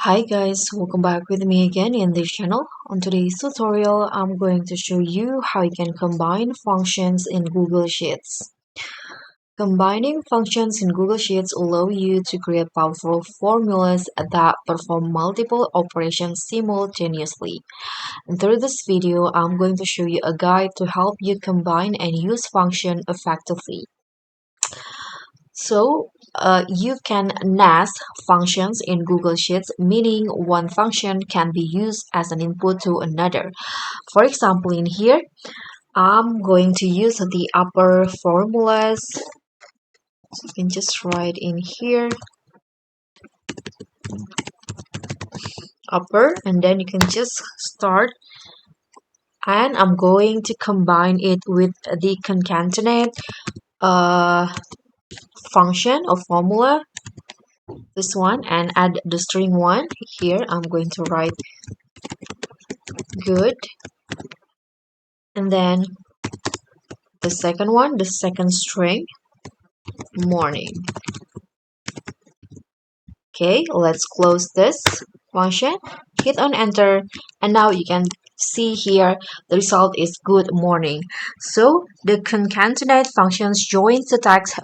Hi guys, welcome back with me again in this channel. On today's tutorial, I'm going to show you how you can combine functions in Google Sheets. Combining functions in Google Sheets allow you to create powerful formulas that perform multiple operations simultaneously. And through this video, I'm going to show you a guide to help you combine and use function effectively. You can nest functions in Google Sheets, meaning one function can be used as an input to another. For example, in here, I'm going to use the upper formulas. So you can just write in here, upper, and then you can just start. And I'm going to combine it with the concatenate function or formula, this one, and add the string one. Here, I'm going to write good, and then the second one, the second string, morning. Okay, let's close this function, hit on enter, and now you can see here the result is good morning. So the concatenate functions joins the text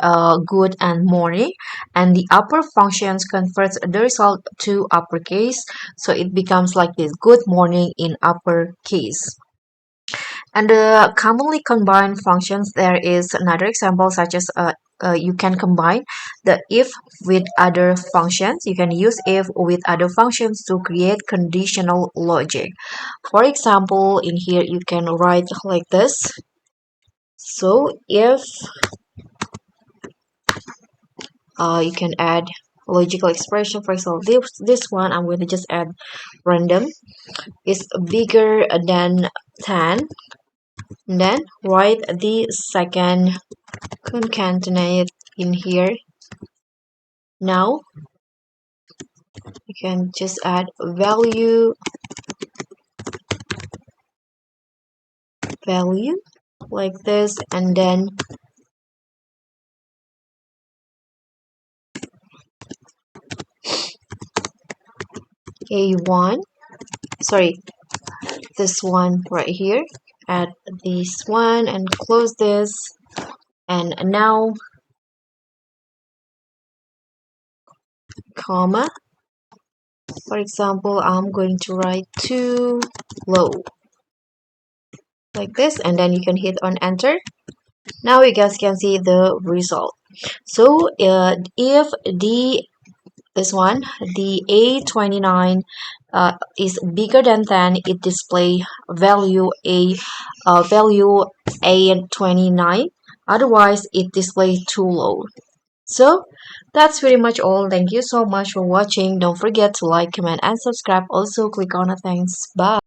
good and morning, and the upper functions converts the result to uppercase, so it becomes like this, good morning in uppercase. And the commonly combined functions, there is another example such as you can combine the if with other functions. You can use if with other functions to create conditional logic. For example, in here you can write like this. So if you can add logical expression, for example, this one I'm going to just add random is bigger than 10. And then write the second concatenate in here. Now you can just add value like this, and then a1, sorry, this one right here, add this one and close this. And now comma, for example, I'm going to write too low like this, and then you can hit on enter. Now you guys can see the result. So if this one, the A29 is bigger than 10, it display value A29. Otherwise, it displays too low. So that's pretty much all. Thank you so much for watching. Don't forget to like, comment, and subscribe. Also, click on the thanks. Bye.